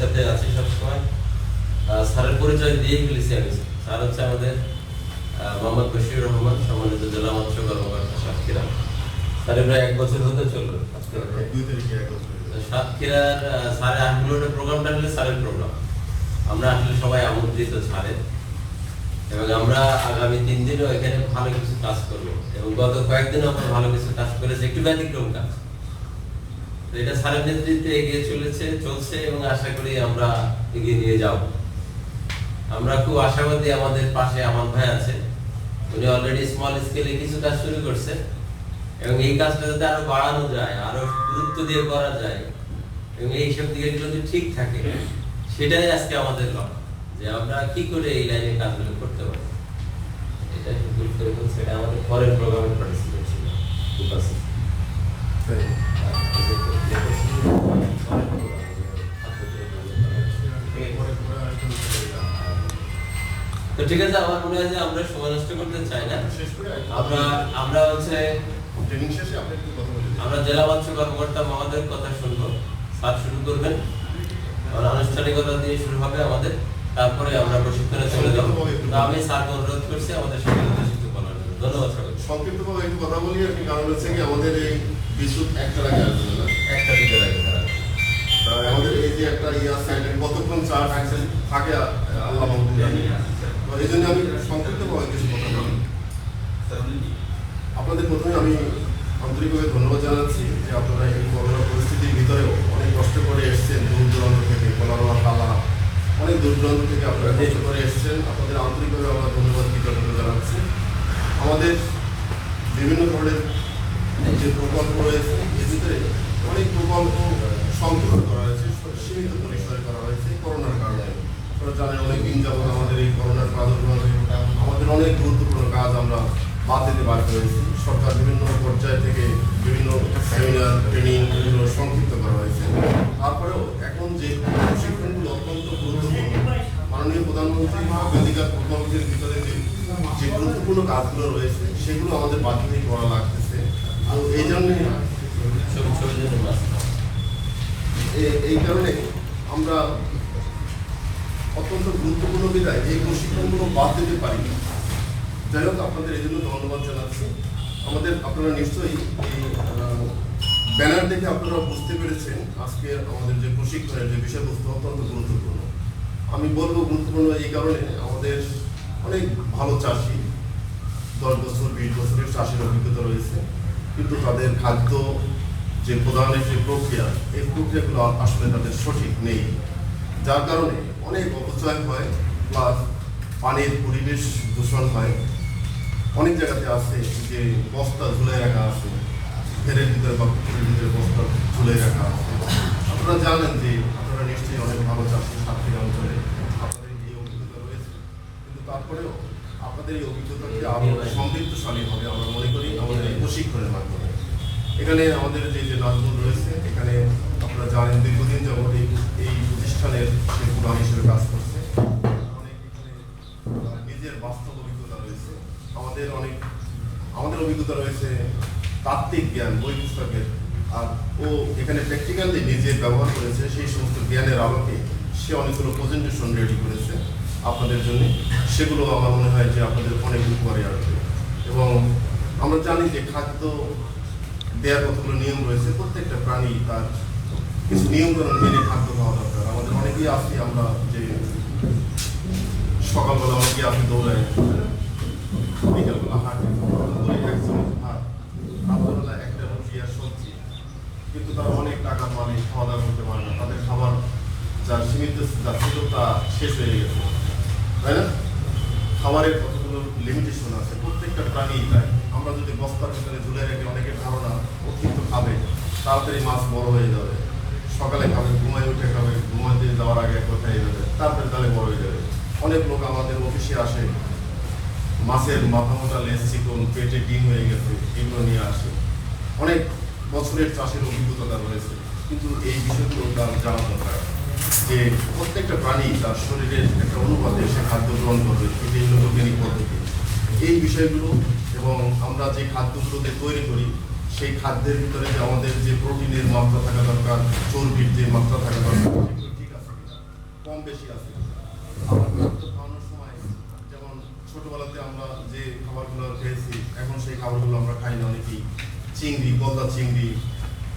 সাথে আছি সবসময়। স্যারের পরিচয় দিয়ে ফেলেছি আমি। স্যার হচ্ছে আমাদের মোহাম্মদ বশিরুর রহমান, সম্মানিত জেলা মৎস্য কর্মকর্তা সাতক্ষীরা। স্যারের প্রায় 1 বছর হতে চলবে। সাতক্ষীরার স্যারের আনগুলোর প্রোগ্রামটা হলে স্যারের প্রোগ্রাম। আমরা আসলে সবাই আমন্ত্রিত স্যারের, এবং আমরা আগামী 3 দিনও এখানে ভালো কিছু কাজ করব, এবং গত কয়েকদিনও আমরা ভালো কিছু কাজ করেছি, একটু ব্যতিক্রম কাজ। তো এটা স্যারের নেতৃত্বে এগিয়ে চলছে এবং আশা করি আমরা এগিয়ে নিয়ে যাব। আমরা খুব আশাবাদী। আমাদের পাশে আমার ভাই আছে, উনি অলরেডি স্মল স্কেলে কিছু কাজ শুরু করছে, এবং এই কাজটা যাতে আরো বাড়ানো যায়, আরো গুরুত্ব দিয়ে করা যায়, এবং এইসব দিকে যদি ঠিক থাকে, সেটাই আজকে আমাদের লক্ষ্য, যে আমরা কি করে এই লাইনে কাজগুলো করতে পারি। এটা সেটা আমাদের পরের প্রোগ্রামের পার্টিসিপেট ছিল। তো ঠিক আছে, আমার মনে হয় যে আমরা সময় নষ্ট করতে চাই না। আমরা হচ্ছে ট্রেনিং শেষে আপনি একটু কথা বলুন। আমরা জেলা মৎস্য কর্মকর্তা মহোদয়ের কথা শুনবো। স্যার শুরু করবেন, আনুষ্ঠানিকতা দিয়ে শুরু হবে আমাদের, তারপরে আমরা প্রশিক্ষণে চলে যাবো। তো আমি স্যারকে অনুরোধ করছি আমাদের সাথে কিছু বলার জন্য। ধন্যবাদ সবাইকে। সংক্ষিপ্তভাবে একটু কথা বলি আর কি, কারণ হচ্ছে কি আমাদের এই বিদ্যুৎ একটার আগে আসবে না, একটা দিতে লাগে আমাদের এই যে একটা আছে কতক্ষণ চার্জ থাকে আল্লাহ মাহমুদ জানি। তো এই জন্য আমি সংক্ষিপ্তভাবে কিছু কথা বলি। আপনাদের প্রথমে আমি আন্তরিকভাবে ধন্যবাদ জানাচ্ছি যে আপনারা এই করোনা পরিস্থিতির ভিতরেও অনেক কষ্ট করে এসেছেন, দূর দূরান্ত থেকে, কোলারোয়া কালা, অনেক দূর দূরান্ত থেকে আপনারা কষ্ট করে এসেছেন। আপনাদের আন্তরিকভাবে আমরা ধন্যবাদ কৃতজ্ঞতা জানাচ্ছি। আমাদের বিভিন্ন ধরনের যে প্রকল্প রয়েছে, এর ভিতরে অনেক প্রকল্প সংকলন করা হয়েছে, সীমিত পরিসরে করা হয়েছে করোনার কারণে। আপনারা জানেন অনেকদিন যাবত আমাদের এই করোনার প্রাদুর্ভাবে আমাদের অনেক গুরুত্বপূর্ণ কাজ আমরা বাদ দিতে বাধ্য হয়েছি। সরকার বিভিন্ন পর্যায় থেকে বিভিন্ন সেমিনার, ট্রেনিং এগুলো সংক্ষিপ্ত করা হয়েছে। তারপরেও এখন যে প্রশিক্ষণগুলো অত্যন্ত গুরুত্বপূর্ণ, মাননীয় প্রধানমন্ত্রী অগ্রাধিকার প্রকল্পের ভিতরে যে গুরুত্বপূর্ণ কাজগুলো রয়েছে সেগুলো আমাদের বাধ্যতাই করা লাগতেছে। তো এই জন্যে এই কারণে আমরা অত্যন্ত গুরুত্বপূর্ণ বিধায় এই প্রশিক্ষণগুলো বাদ দিতে পারি না। যাই হোক, আপনাদের এই জন্য ধন্যবাদ জানাচ্ছি। আপনারা নিশ্চয়ই এই ব্যানার দেখে আপনারা বুঝতে পেরেছেন আজকে আমাদের যে প্রশিক্ষণের যে বিষয়বস্তু অত্যন্ত গুরুত্বপূর্ণ। আমি বলবো গুরুত্বপূর্ণ এই কারণে, আমাদের অনেক ভালো চাষি, 10 বছর 20 বছরের চাষির অভিজ্ঞতা রয়েছে, কিন্তু তাদের খাদ্য যে প্রদানের যে প্রক্রিয়া, এই প্রক্রিয়াগুলো আসলে তাদের সঠিক নেই, যার কারণে অনেক অপচয় হয়, প্লাস পানির পরিবেশ দূষণ হয়। অনেক জায়গাতে আছে যে বস্তা ঝুলে রাখা আছে, ঘেরের ভিতরে বা পুকুরের ভিতরে বস্তা ঝুলে রাখা আছে। আপনারা জানেন যে আপনারা নিশ্চয়ই অনেক ভালো চাষি, সাতক্ষীরা অঞ্চলে আপনাদের এই অভিজ্ঞতা রয়েছে, কিন্তু তারপরেও আপনাদের এই অভিজ্ঞতাকে আরো সমৃদ্ধশালী হবে আমরা মনে করি আমাদের এই প্রশিক্ষণের মাধ্যমে। এখানে আমাদের যে নাজমুল রয়েছে, এখানে আপনারা জানেন দীর্ঘদিন যাবত এই প্রতিষ্ঠানের সে প্রধান হিসেবে কাজ করছে। অনেক নিজের বাস্তব অভিজ্ঞতা রয়েছে, আমাদের অভিজ্ঞতা রয়েছে তাত্ত্বিক জ্ঞান, বই পুস্তকের, আর ও এখানে প্র্যাকটিক্যালি নিজে ব্যবহার করেছে। সেই সমস্ত জ্ঞানের আলোকে সে অনেকগুলো প্রেজেন্টেশন রেডি করেছে আপনাদের জন্য। সেগুলো আমার মনে হয় যে আপনাদের অনেক উপকারে আসবে। এবং আমরা জানি যে খাদ্য দেওয়ার কতগুলো নিয়ম রয়েছে, প্রত্যেকটা প্রাণী তার কিছু নিয়মকানুন মেনে খাদ্য খাওয়া দরকার। আমাদের অনেকেই আসি, আমরা যে সকালবেলা অনেকেই আসি দৌড়াই, বিকালবেলা হাঁটি, এক চামচ ভাত, রাত্রবেলা একটা রুটি আর সবজি, কিন্তু তারা অনেক টাকার মালিক, খাওয়া দাওয়া করতে পারে না। তাদের খাবার যা সীমিত যা ছিল তা শেষ হয়ে গেছে, তাই না? খাবারের কতগুলো লিমিটেশন আছে, প্রত্যেকটা প্রাণী তাই। আমরা যদি বস্তার ভিতরে ঝুলে রেখে অনেকের ধারণা অতিরিক্ত খাবে, তাড়াতাড়ি মাছ বড় হয়ে যাবে, সকালে খাবে, ঘুমায় উঠে খাবে, ঘুমাতে যাওয়ার আগে কোথায় যাবে, তারপরে তাহলে বড় হয়ে যাবে। অনেক লোক আমাদের অফিসে আসে, মাছের মাথা মোটা লেজ চিকন, পেটে ডিম হয়ে গেছে, এগুলো নিয়ে আসে। অনেক বছরের চাষের অভিজ্ঞতা রয়েছে, কিন্তু এই বিষয়গুলো তার জানা দরকার যে প্রত্যেকটা প্রাণী তার শরীরের একটা অনুপাতে সে খাদ্য গ্রহণ করবে, এটাই হলো বৈজ্ঞানিক পদ্ধতি। এই বিষয়গুলো এবং আমরা যে খাদ্যগুলোকে তৈরি করি, সেই খাদ্যের ভিতরে যে আমাদের যে প্রোটিনের মাত্রা থাকা দরকার, চর্বির যে মাত্রা থাকা দরকার, সেগুলো ঠিক আছে কিনা কম বেশি আছে। আবার খাদ্য খাওয়ানোর সময় যেমন ছোটবেলাতে আমরা যে খাবারগুলো খেয়েছি এখন সেই খাবারগুলো আমরা খাই না অনেকেই। চিংড়ি, গলদা চিংড়ি,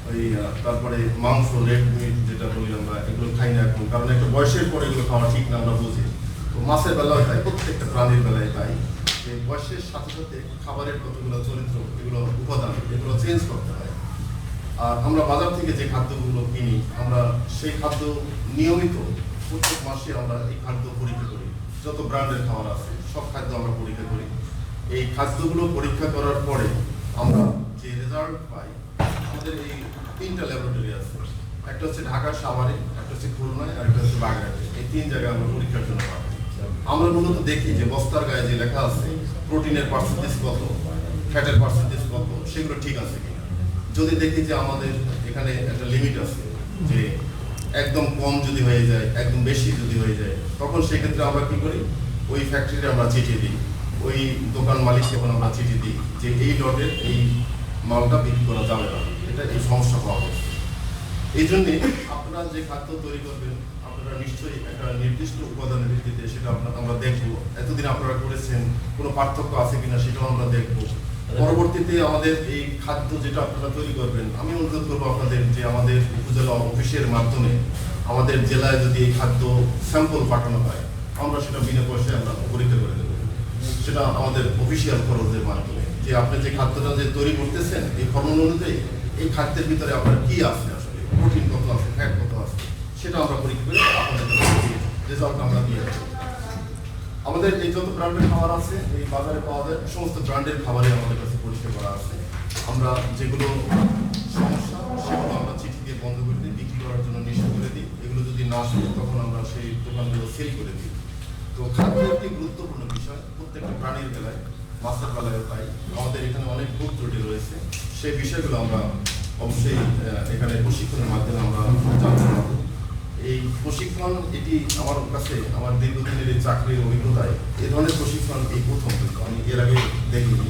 ওই তারপরে মাংস, রেড মিট যেটা বলি আমরা, এগুলো খাই না এখন, কারণ একটা বয়সের পরে এগুলো খাওয়া ঠিক না, আমরা বুঝি। তো মাছের বেলায় তাই, প্রত্যেকটা প্রাণীর বেলায় তাই, যে বয়সের সাথে সাথে খাবারের কতগুলো চরিত্র, এগুলো উপাদান, এগুলো চেঞ্জ করতে হয়। আর আমরা বাজার থেকে যে খাদ্যগুলো কিনি, আমরা সেই খাদ্য নিয়মিত প্রত্যেক মাসে আমরা এই খাদ্য পরীক্ষা করি। যত ব্র্যান্ডের খাবার আছে সব খাদ্য আমরা পরীক্ষা করি। এই খাদ্যগুলো পরীক্ষা করার পরে আমরা যে রেজাল্ট পাই, আমাদের এই 3টা ল্যাবরেটরি আছে। একটা হচ্ছে ঢাকার সাভারে, একটা হচ্ছে খুলনায়, আর একটা হচ্ছে বাগেরহাটে। এই 3 জায়গায় আমরা পরীক্ষার জন্য পাঠাই। আমরা মূলত দেখি যে বস্তার গায়ে যে লেখা আছে প্রোটিনের পার্সেন্টেজ কত, ফ্যাটের পার্সেন্টেজ কত, সেগুলো ঠিক আছে কিনা। যদি দেখি যে আমাদের এখানে একটা লিমিট আছে, যে একদম কম যদি হয়ে যায়, একদম বেশি যদি হয়ে যায়, তখন সেক্ষেত্রে আমরা কি করি, ওই ফ্যাক্টরিতে আমরা চিঠি দিই, ওই দোকান মালিককে এখন আমরা চিঠি দিই যে এই লটের এই মালটা বিক্রি করা যাবে না, এটা এই সমস্যা পাওয়া যাচ্ছে। এই জন্যে আপনারা যে খাদ্য তৈরি করবেন, আপনারা নিশ্চয়ই একটা নির্দিষ্ট উপাদানের ভিত্তিতে সেটা আমরা দেখবো, এতদিন আপনারা করেছেন কোনো পার্থক্য আছে কিনা সেটাও আমরা দেখবো। পরবর্তীতে আমাদের এই খাদ্য যেটা আপনারা তৈরি করবেন, আমি অনুরোধ করবো আপনাদের যে আমাদের উপজেলা অফিসের মাধ্যমে আমাদের জেলায় যদি এই খাদ্য স্যাম্পল পাঠানো হয়, আমরা সেটা বিনা পয়সায় আমরা পরীক্ষা করে দেবো। সেটা আমাদের অফিসিয়াল খরচের মাধ্যমে, যে আপনি যে খাদ্যটা যে তৈরি করতেছেন এই ফর্মুলা অনুযায়ী এই খাদ্যের ভিতরে আপনার কি আছে, আসলে প্রোটিন কত আছে, ফ্যাট কত আছে, সেটা আমরা পরীক্ষা করে আপনাদের রেজাল্ট আমরা দিয়ে দেবো। আমাদের এই যত ব্র্যান্ডের খাবার আছে এই বাজারে পাওয়া যায়, সমস্ত ব্র্যান্ডের খাবারই আমাদের কাছে পরীক্ষা করা আছে। আমরা যেগুলো সমস্যা সেগুলো আমরা চিঠি দিয়ে বন্ধ করে দিই, বিক্রি করার জন্য নিষেধ করে দিই। এগুলো যদি না আসে তখন আমরা সেই দোকানগুলো সেল করে দিই। তো খাদ্য একটি গুরুত্বপূর্ণ বিষয় প্রত্যেকটা প্রাণীর বেলায়, মাছের বেলায় তাই। আমাদের এখানে অনেক ভুল ত্রুটি রয়েছে, সেই বিষয়গুলো আমরা অবশ্যই এখানে প্রশিক্ষণের মাধ্যমে আমরা জানতে পারবো। এই প্রশিক্ষণ এটি আমার কাছে আমার দীর্ঘদিনের এই চাকরির অভিজ্ঞতায় এ ধরনের প্রশিক্ষণ এই প্রথম, কিন্তু আমি এর আগে দেখিনি।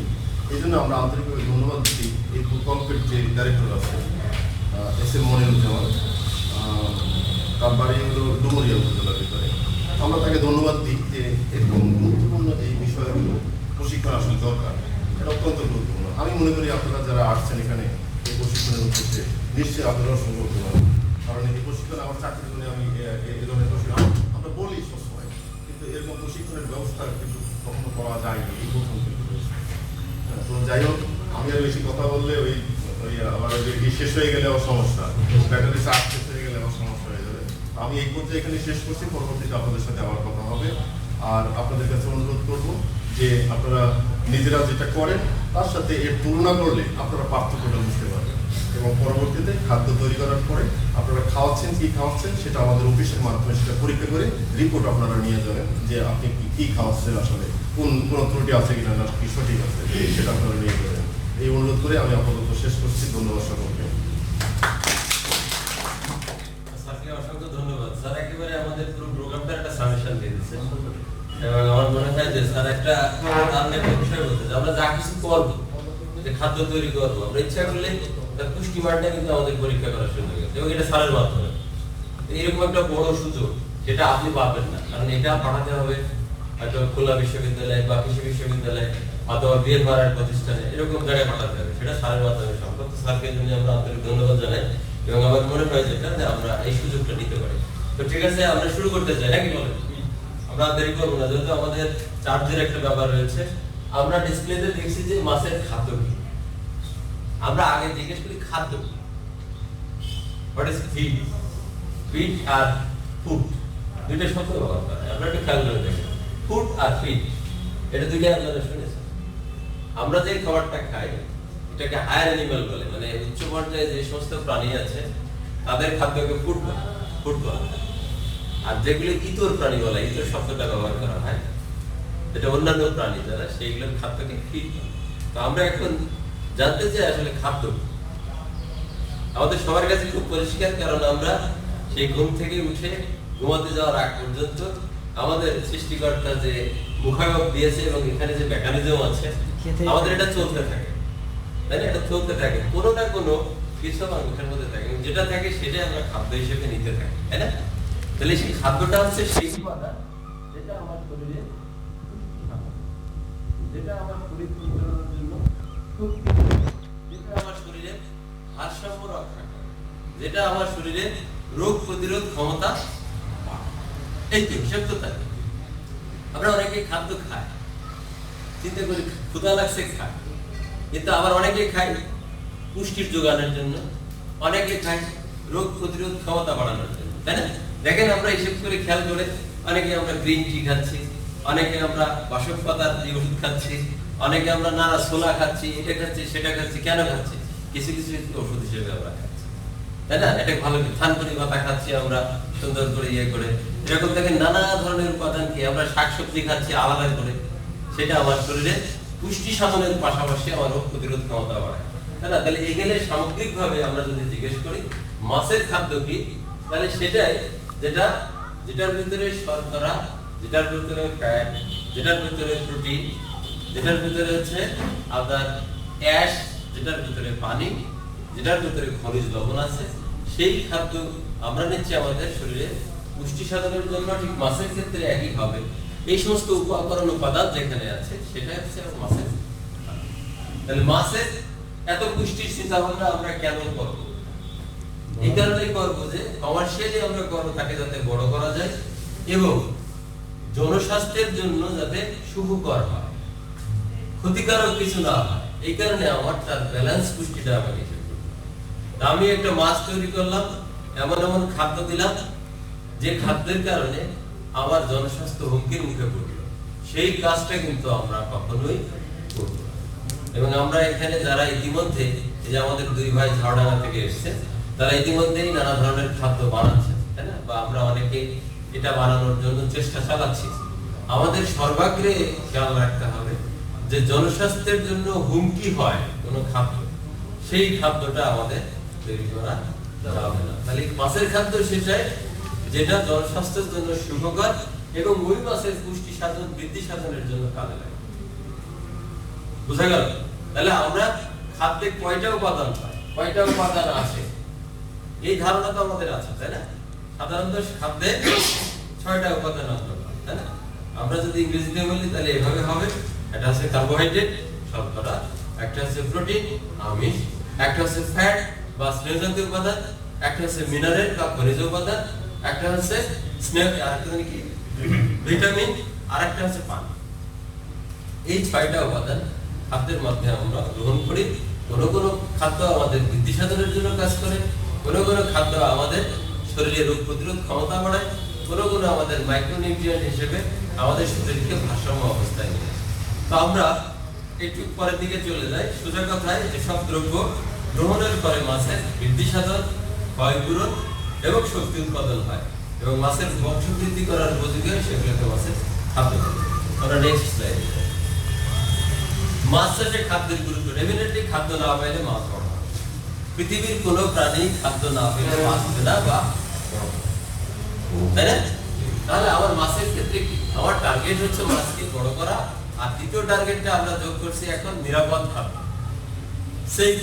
এই জন্য আমরা আন্তরিকভাবে ধন্যবাদ দিই এই প্রকল্পের যে ডাইরেক্টর আছে এস.এম. মনিরুজ্জামান, তার বাড়ি হলো ডুমুরিয়া উপজেলার ভিতরে। আমরা তাকে ধন্যবাদ দিই যে এরকম গুরুত্বপূর্ণ এই বিষয়গুলো প্রশিক্ষণ আসলে দরকার, এটা অত্যন্ত গুরুত্বপূর্ণ। আমি মনে করি আপনারা যারা আসছেন এখানে এই প্রশিক্ষণের উদ্দেশ্যে, নিশ্চয়ই আপনারাও সঙ্গ করতে পারেন। কারণ এই প্রশিক্ষণ আমার চাকরি করে আমি এই ধরনের প্রশিক্ষণ আমরা বলি সবসময়, কিন্তু এরকম প্রশিক্ষণের ব্যবস্থা কিন্তু কখনো করা যায়নি, এই প্রথম কিন্তু রয়েছে। তো যাই হোক, আমি আর বেশি কথা বললে ওই আবার শেষ হয়ে গেলে আমার সমস্যা, ব্যাটারি চার্জ শেষ হয়ে গেলে আমার সমস্যা হয়ে যাবে। আমি এই পর্যায়ে এখানে শেষ করছি, পরবর্তীতে আপনাদের সাথে আবার কথা হবে। আর আপনাদের কাছে অনুরোধ করবো যে আপনারা নিজেরা যেটা করেন তার সাথে এর তুলনা করলে আপনারা পার্থক্যটা বুঝতে পারবেন, এবং পরবর্তীতে খাদ্য তৈরি করার পরে আপনারা খাওয়াচ্ছেন কি খাওয়াচ্ছেন সেটা আমাদের অফিসের মাধ্যমে সেটা পরীক্ষা করে রিপোর্ট আপনারা নিয়ে যাবেন, যে আপনি কি খাওয়াচ্ছেন, আসলে কোনো ত্রুটি আছে কিনা, না কি সঠিক আছে, সেটা আপনারা নিয়ে যাবেন। এই অনুরোধ করে আমি আপাতত শেষ করছি। ধন্যবাদ সকলকে। স্যারকে অসংখ্য ধন্যবাদ। স্যার একেবারে আমাদের পুরো প্রোগ্রামটা একটা সামেশন দিয়ে দিচ্ছেন, এবং আমার মনে হয় যে স্যার একটা বিষয় বলতে, আমরা যা কিছু করবো, যে খাদ্য তৈরি করবো, আমরা ইচ্ছা করলে তার পুষ্টি মানটা কিন্তু আমাদের পরীক্ষা করার সুযোগ আছে, এবং এটা স্যারের মাধ্যমে। এরকম একটা বড় সুযোগ যেটা আপনি পাবেন না, কারণ এটা পাঠাতে হবে হয়তো খুলনা বিশ্ববিদ্যালয় বা কৃষি বিশ্ববিদ্যালয় অথবা বিএড পাড়ার প্রতিষ্ঠানে, এরকম জায়গায় পাঠাতে হবে, সেটা স্যারের মাধ্যমে সম্ভব। স্যারকে জন্য আমরা আন্তরিক ধন্যবাদ জানাই, এবং আমার মনে হয় যেটা যে আমরা এই সুযোগটা নিতে পারি। তো ঠিক আছে, আমরা শুরু করতে চাই নাকি বলেন? আমরা দেরি করবো না, যেহেতু আমাদের চার্জের একটা ব্যাপার রয়েছে। আমরা ডিসপ্লেতে দেখছি যে মাছের খাদ্য কি, আমরা আগে জিজ্ঞেস করি খাদ্য কি, হোয়াট ইজ ফিড। ফিড আর ফুড দুইটা শব্দ ব্যবহার করা হয়, আমরা একটু খেয়াল করে দেখি। ফুড আর ফিড এটা দুইটা আপনারা শুনেছেন। আমরা যে খাবারটা খাই এটাকে হায়ার অ্যানিমাল বলে, মানে উচ্চ পর্যায়ে যে সমস্ত প্রাণী আছে তাদের খাদ্যকে ফুড বলে, ফুড বলে। আর যেগুলো ইতর প্রাণী বলে, ইতর শব্দটা ব্যবহার করা হয়, যেটা অন্যান্য প্রাণী যারা, সেইগুলোর খাদ্যকে ফিড বলে। তো আমরা এখন জানতে চাই আসলে খাদ্য আমাদের সবার কাছে খুব পরিষ্কার, কারণ আমরা সেই ঘুম থেকে উঠে ঘুমাতে যাওয়ার আগ পর্যন্ত আমাদের সৃষ্টিকর্তা যে মুখাবক দিয়েছে এবং এখানে যে মেকানিজম আছে আমাদের এটা চলতে থাকে, তাই না? এটা চলতে থাকে, কোনো না কোনো কিছু আমার মুখের মধ্যে থাকে, যেটা থাকে সেটাই আমরা খাদ্য হিসেবে নিতে থাকি, তাই না? তাহলে সেই খাদ্যটা হচ্ছে সেই উপাদান যেটা আমার শরীরে যেটা আমার শরীর পরিচালনার জন্য খুব যেটা আমার শরীরে ভারসাম্য রক্ষা করে, যেটা আমার শরীরে রোগ প্রতিরোধ ক্ষমতা বাড়ায়। এই তো হিসাব তো তাই। আমরা অনেকে খাদ্য খাই, চিন্তা করি ক্ষুধা লাগছে খাই, কিন্তু আবার অনেকে খাই পুষ্টির যোগানোর জন্য, অনেকে খাই রোগ প্রতিরোধ ক্ষমতা বাড়ানোর জন্য, তাই না? দেখেন আমরা হিসেব করে খেয়াল করে অনেকে আমরা গ্রিন টি খাচ্ছি, অনেকে আমরা বাসক পাতার ওষুধ খাচ্ছি, অনেকে আমরা নানা ছোলা খাচ্ছি, এটা খাচ্ছি সেটা খাচ্ছি। কেন খাচ্ছি? কিছু কিছু ওষুধ হিসেবে আমরা খাচ্ছি, তাই না? এটা ভালো থানকুনি পাতা খাচ্ছি আমরা সুন্দর করে ইয়ে করে, এরকম দেখেন নানা ধরনের উপাদানকে আমরা শাকসবজি খাচ্ছি আলাদা করে, সেটা আমার শরীরে পুষ্টি সাধনের পাশাপাশি আমার রোগ প্রতিরোধ ক্ষমতা বাড়ায়, তাই না? তাহলে এগুলো সামগ্রিকভাবে আমরা যদি জিজ্ঞেস করি মাছের খাদ্য কি, তাহলে সেটাই যেটার ভিতরে শর্করা, যেটার ভিতরে ফ্যাট, যেটার ভিতরে প্রোটিন, যেটার ভিতরে হচ্ছে আপনার অ্যাশ, যেটার ভিতরে পানি, যেটার ভিতরে খনিজ লবণ আছে, সেই খাদ্য আমরা নিচ্ছি আমাদের শরীরে পুষ্টি সাধনের জন্য। ঠিক মাছের ক্ষেত্রে একই হবে, এই সমস্ত উপাদান যেখানে আছে সেটা হচ্ছে মাছের। তাহলে মাছের এত পুষ্টির চিন্তা ভাবনা আমরা কেন করবো? এই কারণেই করবো যে কমার্শিয়ালি আমরা করবো তাকে যাতে বড় করা যায় এবং জনস্বাস্থ্যের জন্য যাতে শুভকর হয়, ক্ষতিকারক কিছু না হয়। এই কারণে আমার তার ব্যালেন্স পুষ্টিটা আমার হিসেব করতে হবে। আমি একটা মাছ তৈরি করলাম, এমন এমন খাদ্য দিলাম যে খাদ্যের কারণে আমার জনস্বাস্থ্য হুমকির মুখে পড়লো, সেই কাজটা কিন্তু আমরা কখনোই করব না। এবং আমরা এখানে যারা ইতিমধ্যে এই যে আমাদের দুই ভাই ঝাড়ডাঙ্গা থেকে এসেছে, তারা ইতিমধ্যেই নানা ধরনের খাদ্য বানাচ্ছে, তাই না? বা আমরা অনেকে এটা বানানোর জন্য চেষ্টা চালাচ্ছি। আমাদের সর্বাগ্রে খেয়াল রাখতে হবে যে জনস্বাস্থ্যের জন্য হুমকি হয় কোনো খাদ্য, সেই খাদ্যটা আমাদের তৈরি করা যাবে না। তাহলে মাছের খাদ্য সেটাই যেটা জনস্বাস্থ্যের জন্য শুভকর এবং ওই মাছের পুষ্টি সাধন বৃদ্ধি সাধনের জন্য কাজে লাগে। বুঝা গেল? তাহলে আমরা খাদ্যে কয়টা উপাদান পাই, কয়টা উপাদান আছে, এই ধারণা তো আমাদের আছে, তাই না? সাধারণত খাদ্যে 6টা উপাদান আমরা পাই, তাই না? আমরা যদি ইংরেজিতে বলি তাহলে এভাবে হবে, এটা হচ্ছে কার্বোহাইড্রেট শর্করা, একটা হচ্ছে প্রোটিন আমিষ, একটা হচ্ছে ফ্যাট বা স্নেহ জাতীয় উপাদান, একটা হচ্ছে মিনারেল বা খনিজ উপাদান, একটা হচ্ছে স্নেহ আরেকটা কি ভিটামিন, আর একটা হচ্ছে পানি। এই 6টা উপাদান খাদ্যের মধ্যে আমরা গ্রহণ করি। কোনো খাদ্য আমাদের বৃদ্ধি সাধনের জন্য কাজ করে, কোনো খাদ্য আমাদের শরীরে রোগ প্রতিরোধ ক্ষমতা বাড়ায়, কোনো আমাদের মাইক্রোনিউট্রিয়েন্ট হিসেবে আমাদের শরীরকে ভারসাম্য অবস্থায় নিয়ে আসে। তো আমরা একটু পরের দিকে চলে যাই। সোজা কথায় যেসব দ্রব্য গ্রহণের পরে মাছের বৃদ্ধি সাধন, ক্ষয়পূরণ এবং শক্তি উৎপাদন হয় এবং মাছের বংশবৃদ্ধি করার উপযোগী হয়, সেগুলোকে মাছের খাদ্য বলে। আমরা নেক্সট স্লাইডে যাই। মাছ চাষে খাদ্যের গুরুত্ব। ডেফিনেটলি খাদ্য না পাইলে মাছ বড় হবে। পৃথিবীর কোনো প্রাণী খাদ্য না পেলে মাছ হবে না বা তাই না? তাহলে আমার মাছের ক্ষেত্রে কি? আমার টার্গেট হচ্ছে মাছকে বড় করা, আর দ্বিতীয় টার্গেটটা আমরা যোগ করছি এখন নিরাপদ খাদ্য, সেফ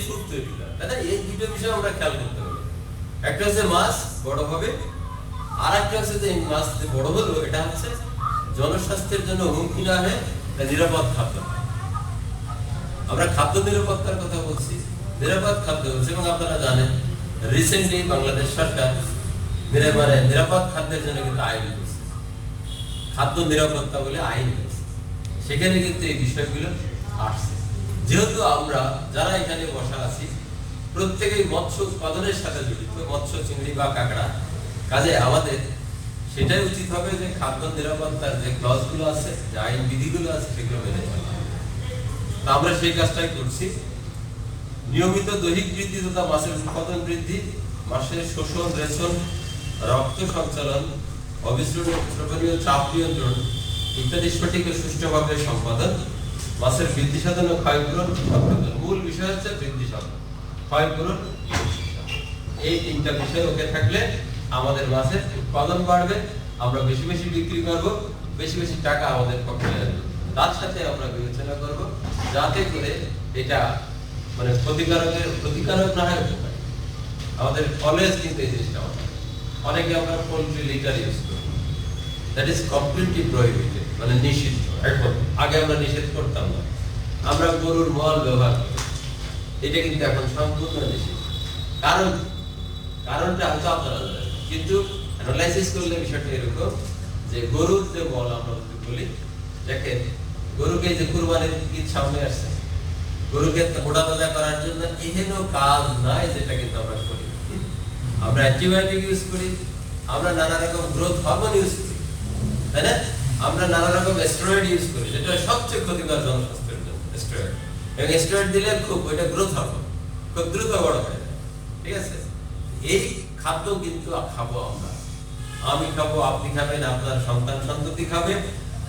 ফুড তৈরি করা, তাই না? এই দুটো বিষয় আমরা খেয়াল করতে হবে। একটা হচ্ছে মাছ বড় হবে, আর একটা হচ্ছে যে মাছ বড় হলো এটা হচ্ছে জনস্বাস্থ্যের জন্য হুমকি না হয়ে নিরাপদ খাদ্য। আমরা খাদ্য নিরাপত্তার কথা বলছি, নিরাপদ খাদ্য বলছি। এবং আপনারা জানেন রিসেন্টলি বাংলাদেশ সরকার নিরাপদ খাদ্যের জন্য কিন্তু আইন করেছে, খাদ্য নিরাপত্তা বলে আইন করেছে। সেখানে কিন্তু এই বিষয়গুলো আসছে। যেহেতু আমরা যারা এখানে বসা আছি প্রত্যেকেই মৎস্য উৎপাদনের সাথে জড়িত, মৎস্য, চিংড়ি বা কাঁকড়া, কাজে আমাদের সেটাই উচিত হবে যে খাদ্য নিরাপত্তার যে ক্লজগুলো আছে, যে আইন বিধিগুলো আছে, সেগুলো মেনে চলা। তো আমরা সেই কাজটাই করছি। নিয়মিত দৈহিক বৃদ্ধি তথা মাছের উৎপাদন বৃদ্ধি, মাছের শোষণ, রেচন, রক্ত সঞ্চালন, অবিস্মরণীয় চাপ নিয়ন্ত্রণ ইত্যাদি সঠিক ও সুষ্ঠুভাবে সম্পাদন, মাছের বৃদ্ধি সাধন ও ক্ষয়পূরণ সম্পাদন। মূল বিষয় হচ্ছে বৃদ্ধি সাধন, ক্ষয়পূরণ, এই 3টা বিষয় ওকে থাকলে আমাদের মাছের উৎপাদন বাড়বে, আমরা বেশি বেশি বিক্রি করব, বেশি বেশি টাকা আমাদের পকেটে আসবে। তার সাথে আমরা বিবেচনা করব যাতে করে এটা প্রতিকারক না হয় উপকারী। আমাদের অলওয়েজ কিন্তু এই জিনিসটা অনেকে আমরা পোল্ট্রি লিটার ইউজ করি, দ্যাট ইজ কমপ্লিটলি প্রহিবিটেড, মানে নিষিদ্ধ। এখন আগে আমরা নিষেধ করতাম না, আমরা গরুর মল ব্যবহার করি, এটা কিন্তু এখন সম্পূর্ণ নিষিদ্ধ। কারণটা হয়তো আপনারা জানেন, কিন্তু অ্যানালাইসিস করলে বিষয়টা এরকম যে গরুর যে মল আমরা বলি, দেখেন গরুকে যে কুরবানির ঈদ সামনে আসছে, গরুকে মোটা তাজা করার জন্য এহেন কাজ নাই যেটা কিন্তু আমরা করি। আমরা অ্যান্টিবায়োটিক ইউজ করি, আমরা নানা রকম গ্রোথ হরমোন ইউজ করি, তাই না? আমরা নানা রকম স্টেরয়েড ইউজ করি, যেটা সবচেয়ে ক্ষতিকর জনস্বাস্থ্যের জন্য স্টেরয়েড। এবং স্টেরয়েড দিলে খুব ওইটা গ্রোথ হরমোন, খুব দ্রুত বড় হয়ে যায়, ঠিক আছে? এই খাদ্য কিন্তু খাবো আমরা, আমি খাবো, আপনি খাবেন, আপনার সন্তান সন্ততি খাবে।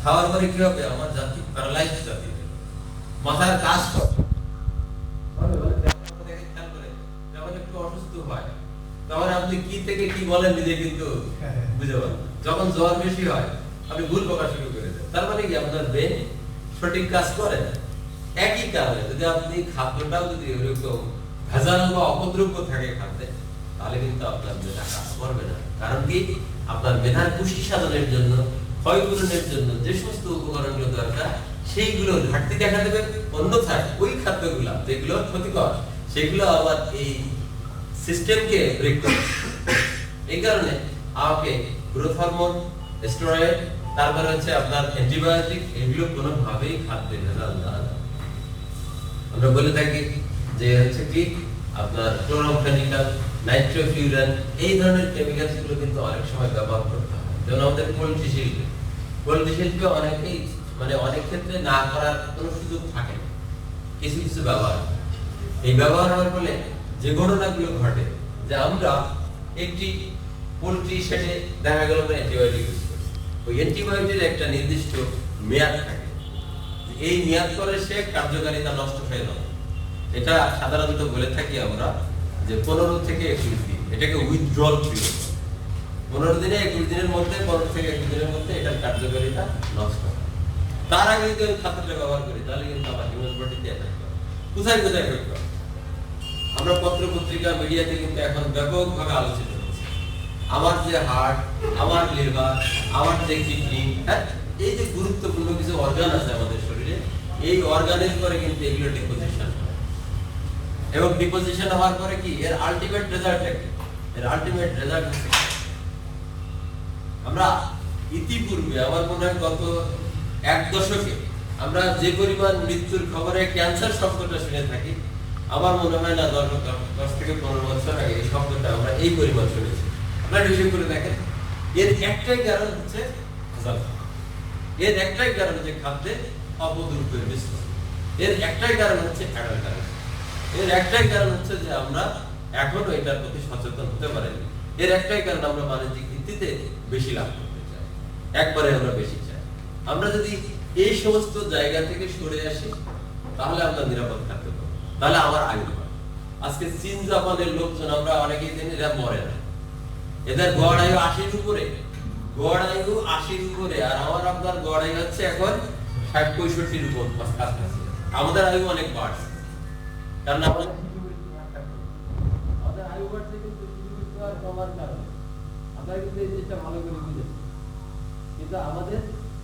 খাওয়ার পরে কি হবে? আমার জাতি প্যারালাইজ জাতি, মাথার কাজ করবে, যখন একটু অসুস্থ হয় তখন আপনি কি থেকে কি বলেন নিজে কিন্তু বুঝে পারেন। যখন জ্বর বেশি হয় আপনি ভুল প্রকাশ শুরু করে দেন, তার মানে কি আপনার ব্রেন সঠিক কাজ করে না। একই কারণে যদি আপনি খাদ্যটাও যদি এরকম ভেজাল বা অপদ্রব্য থাকে খাদ্যে, তাহলে কিন্তু আপনার মেধা কাজ করবে না। কারণ কি? আপনার মেধার পুষ্টি সাধনের জন্য, ক্ষয় পূরণের জন্য যে সমস্ত উপকরণগুলো দরকার সেইগুলো ঘাটতি দেখা দেবে। অন্যথায় ওই খাদ্যগুলো যেগুলো ক্ষতিকর সেগুলো আবার এই সিস্টেমকে ব্রেক করে। এই কারণে আমাকে গ্রোথ হরমোন, স্টেরয়েড, তারপরে হচ্ছে আপনার অ্যান্টিবায়োটিক, এগুলো কোনোভাবেই খাদ্যে ভেজাল না। আমরা বলে থাকি যে হচ্ছে কি আপনার ক্লোরোফেনিকাল, নাইট্রোফিউরান, এই ধরনের কেমিক্যালস গুলো কিন্তু অনেক সময় ব্যবহার করতে হয়। যেমন আমাদের পোল্ট্রি শিল্পে অনেকেই মানে অনেক ক্ষেত্রে না করার কোনো সুযোগ থাকে না, কিছু কিছু ব্যবহার। এই ব্যবহার হওয়ার ফলে যে ঘটনাগুলো ঘটে, যে আমরা একটি পোল্ট্রি সেটে দেখা গেল আমরা অ্যান্টিবায়োটিক ইউজ করি, ওই অ্যান্টিবায়োটিকের একটা নির্দিষ্ট মেয়াদ থাকে, এই মেয়াদ করে সে কার্যকারিতা নষ্ট হয়ে যাবে। এটা সাধারণত বলে থাকি আমরা যে 15 থেকে 21 দিন, এটাকে উইথড্রল পিরিয়ড। 15 দিনে 21 দিনের মধ্যে, 15 থেকে 21 দিনের মধ্যে এটার কার্যকারিতা নষ্ট হয়। তার আগে যদি আমি খাদ্যটা ব্যবহার করি তাহলে কিন্তু আমার হিউম্যান বডিতে অ্যাটাক করে। কোথায় এফেক্ট করে? আমরা পত্র পত্রিকা মিডিয়াতে কিন্তু এখন ব্যাপকভাবে আলোচিত হচ্ছে। আমার যে হার্ট, আমার লিভার, আমার যে কিডনি, হ্যাঁ, এই যে গুরুত্বপূর্ণ কিছু অর্গান আছে আমাদের শরীরে, এই অর্গানের পরে কিন্তু এগুলো ডিপোজিশন হয়। এবং ডিপোজিশন হওয়ার পরে কি এর আলটিমেট রেজাল্ট কি? এর আলটিমেট রেজাল্ট হচ্ছে আমরা ইতিপূর্বে আমার মনে হয় গত 1 দশকে আমরা যে পরিমাণ মৃত্যুর খবরে ক্যান্সার শব্দটা শুনে থাকি, আমার মনে হয় না 10 থেকে 15 বছর আগে এই শব্দটা আমরা এই পরিমাণ শুনেছি। আপনারা হিসেব করে দেখেন, এর একটাই কারণ হচ্ছে ভেজাল, এর একটাই কারণ হচ্ছে খাদ্যে অপদ্রব্যের মিশ্রণ, এর একটাই কারণ হচ্ছে অ্যাডাল্টারেশন, এর একটাই কারণ হচ্ছে যে আমরা এখনো এটার প্রতি সচেতন হতে পারিনি, এর একটাই কারণ আমরা বাণিজ্যিক ভিত্তিতে বেশি লাভ করতে চাই, একবারে আমরা বেশি চাই। আমরা যদি এই সমস্ত জায়গা থেকে সরে আসি তাহলে আমরা নিরাপদ থাকতে পারবো, তাহলে আমার আয়ু হয়। আজকে চীন জাপানের লোকজন আমরা অনেকেই জানি এরা মরে না, এদের গড় আয়ু 80-র উপরে, গড় আয়ু 80-র উপরে, আর আমার আপনার গড় আয়ু হচ্ছে এখন 60-65-র উপর কাছাকাছি। আমাদের আয়ু অনেক বাড়ছে, কারণ আমাদের আয়ু বাড়ছে কিন্তু আর কমার কারণে আমরা কিন্তু এই জিনিসটা ভালো করে বুঝেছি। কিন্তু আমাদের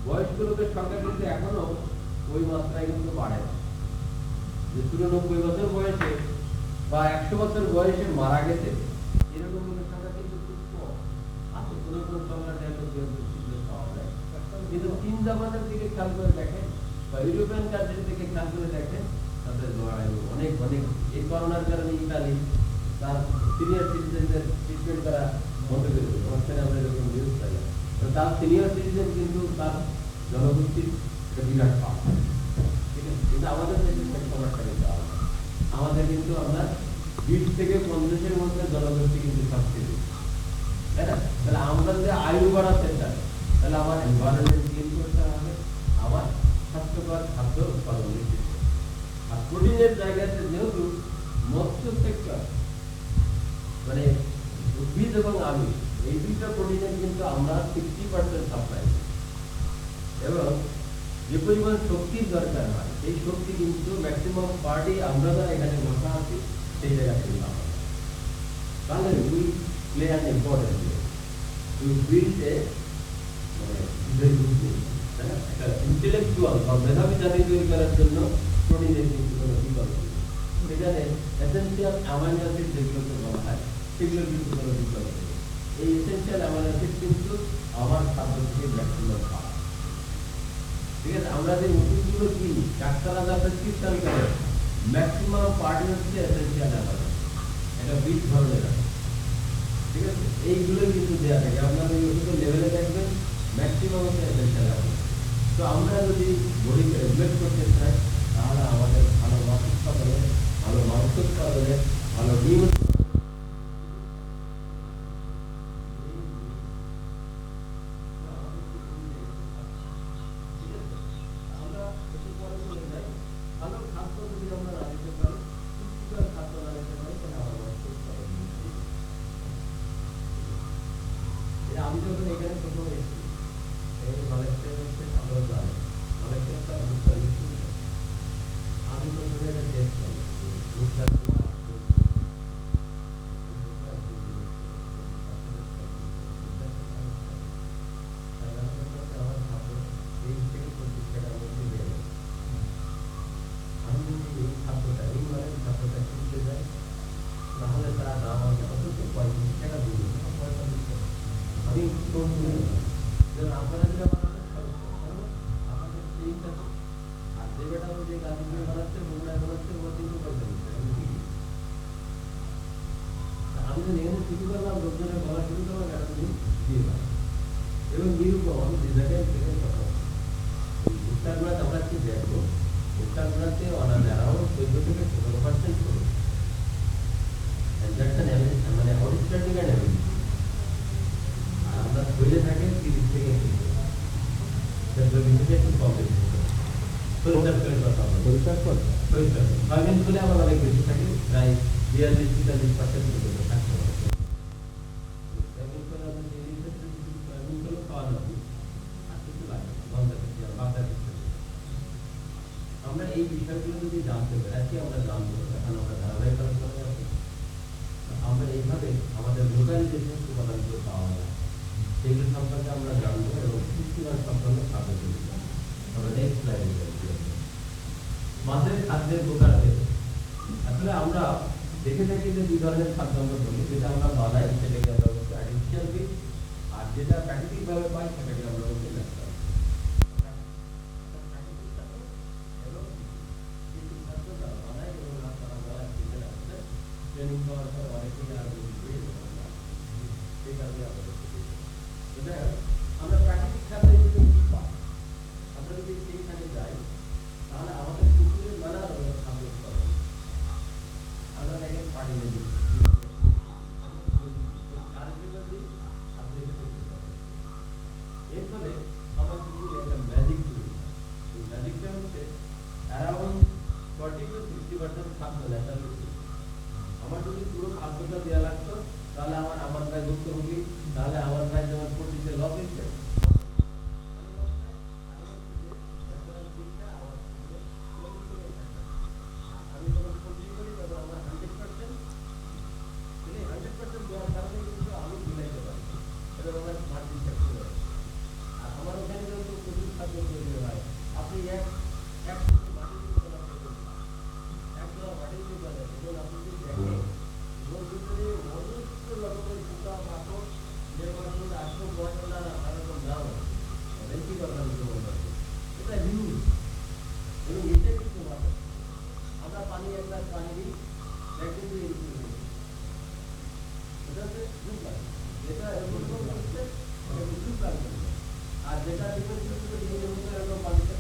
বয়স্ক লোকের সংখ্যা কিন্তু এখনো ওই মাত্রায় কিন্তু বাড়ে না। যে 93 বছর বয়সে বা 100 বছর বয়সে মারা গেছে এরকম লোকের সংখ্যা কিন্তু খুব কম আছে। কোনো কোনো সংখ্যা পাওয়া যায়, কিন্তু চীন জাপানের দিকে খেয়াল করে দেখেন বা ইউরোপিয়ান কান্ট্রির দিকে খেয়াল করে দেখেন, তাদের আয়ু অনেক অনেক। এই করোনার কারণে ইতালি তার সিনিয়র সিটিজেনদের ট্রিটমেন্ট করা বন্ধ করে দিল, অনুষ্ঠানে আমরা এরকম নিউজ পাই। তার সিনিয়র সিটিজেন কিন্তু তার জনগোষ্ঠীর বিরাট পাওয়া, ঠিক আছে। কিন্তু আমাদের দেশের সমস্যা কিন্তু আমাদের কিন্তু আমরা 20 থেকে 50-এর মধ্যে জনগোষ্ঠী কিন্তু সবচেয়ে, তাই না? তাহলে আমরা যদি আয়ু বাড়াতে চাই তাহলে আমার এনভায়রনমেন্ট ক্লিন করতে হবে, আমার স্বাস্থ্যকর খাদ্য উৎপাদন করতে হবে। আর প্রোটিনের জায়গাতে যেহেতু মৎস্য সেক্টর মানে উদ্ভিদ এবং আমিষ, এই দুইটা প্রোটিনের কিন্তু আমরা 60% সাপ্লাই, এবং যে পরিমাণ শক্তির দরকার হয় সেই শক্তি কিন্তু ম্যাক্সিমাম পার্টই আমরা যারা এখানে বসা আছি সেই জায়গা থেকে পাবো। তাহলে we play an important role. To build a very good thing, তাই না? একটা ইন্টেলেকচুয়াল বা মেধাবী জাতি তৈরি করার জন্য প্রোটিনের কিন্তু কোনো বিকল্প নেই। সেখানে এসেনশিয়াল অ্যামাইনো অ্যাসিড যেগুলোকে বলা হয় সেগুলোর কিন্তু কোনো বিকল্প নেই। এই এসেনশিয়াল অ্যামাইনো অ্যাসিড কিন্তু আমার খাদ্য থেকে ম্যাক্সিমাম পাওয়া। ঠিক আছে, আমরা যে ওষুধগুলো কিনি ডাক্তাররা যা প্রেসক্রিপশন করে ম্যাক্সিমাম পার্টি হচ্ছে এসেনশিয়াল অ্যামাইনো অ্যাসিড, এটা 20 ধরনের আছে। ঠিক আছে, এইগুলোই কিন্তু দেওয়া থাকে, আপনার ওই ওষুধের লেভেলে দেখবেন ম্যাক্সিমাম হচ্ছে এসেনশিয়াল অ্যামাইনো। তো আমরা যদি বডিকে রেগুলেট করতে চাই তাহলে আমাদের ভালো মাছ উৎপাদনে, ভালো মাংস উৎপাদনে, ভালো ডিম আমি যখন এখানে প্রথম এসেছি এই কলেজটা হচ্ছে ভালো যায় কলেজটা একটা আমি প্রথমে একটা টেস্ট করি আমি যদি এই ছাত্রটা এই মানের ছাত্রটা কিনতে যাই তাহলে তার দাম আমাকে অন্তত 35 টাকা দিবে, আমি আপনারা যেটা আমাদের সেইটা আর যে বেটা যে গাছ বানাচ্ছে বগুড়ায় বানাচ্ছে ও কিন্তু পয়সা দিচ্ছে। আমি যদি এখানে শুরু করলাম লোকজনের বলা শুরু করলাম একটা জিনিস দিয়ে এবং নিরূপম আমি যে জায়গায় সেখানে কথা ভুট্টাগুড়াতে আমরা কি দেখবো ভুট্টাগুড়াতে অ্যারাউন্ড 14 থেকে 15% করে মানে আউটস্ট্যান্ডিং অ্যান্ড আমরা ধরে থাকেন 30 থেকে 30 একটু প্রবলেম পরিষ্কার করে কথা বলবো পরিষ্কার সয়াবিন খুলে আমার অনেক বেশি থাকে প্রায় 42-43% পর্যন্ত থাকতে পারে। সয়াবিন খুলে আমরা যে সয়াবিন খুলে খাওয়া যাবে আর কিছু লাগে আমরা এই বিষয়গুলো যদি জানতে পারি আজকে আমরা জানবো এখন আমরা ধারাবাহিক আলোচনায় আছি আমরা এইভাবে আমাদের লোকালি যে সমস্ত উপাদানগুলো পাওয়া যায় সেগুলো সম্পর্কে আমরা জানবো এবং পুষ্টিমান সম্পন্ন খাদ্য তৈরি করবো। আমরা নেক্সট স্লাইডে যাচ্ছি। মাছের খাদ্যের প্রকারভেদ আসলে আমরা দেখে থাকি যে দুই ধরনের খাদ্য আমরা বলি, যেটা আমরা বানাই সেটাকে আমরা বলছি আর্টিফিশিয়াল ফিড আর যেটা প্রাকৃতিক ভাবে পাই সেটাকে আমরা বলছি ন্যাচারাল। ট্রেনিং করার পর অনেকেই আর সেই কারণে আমরা প্রাকৃতিক খাদ্যে যদি কি পাই আমরা যদি সেইখানে যাই তাহলে আমাদের পুকুরের নানা ধরনের খাদ্য উৎপাদন আমরা দেখেন পানি নদী এর ফলে আমার পুকুরে একটা ম্যাজিক তৈরি, এই ম্যাজিকটা হচ্ছে অ্যারাউন্ড 40-60% খাদ্য ন্যাচারাল। আমার যদি পুরো খাদ্যটা দেওয়া লাগতো তাহলে আমার ভাই ভুক্তভোগী, তাহলে আমার ভাই যেমন প্রতিতে লস হচ্ছে আমি যখন সবজি করি তখন আমার 100% দেওয়ার কারণে কিন্তু আমি মিলাইতে পারি এবং আমার মাটির চাকরি হয়। আর আমার ওখানে যেহেতু প্রচুর খাদ্য তৈরি হয় আপনি এক মাটি দিতে মাটি দিতে পারেন এবং আপনি যদি দেখেন রকমের জুতা কাপড় যে মানুষ আসলো বয়সটা না এরকম দাম কি দরকার এটা হিউজ এবং এটা কিন্তু আমরা পানি এক গ্লাস পানি দিই একদিন এটা হচ্ছে যেটা এরকম হচ্ছে আর যেটা ডিফেন্স এরকম পানিতে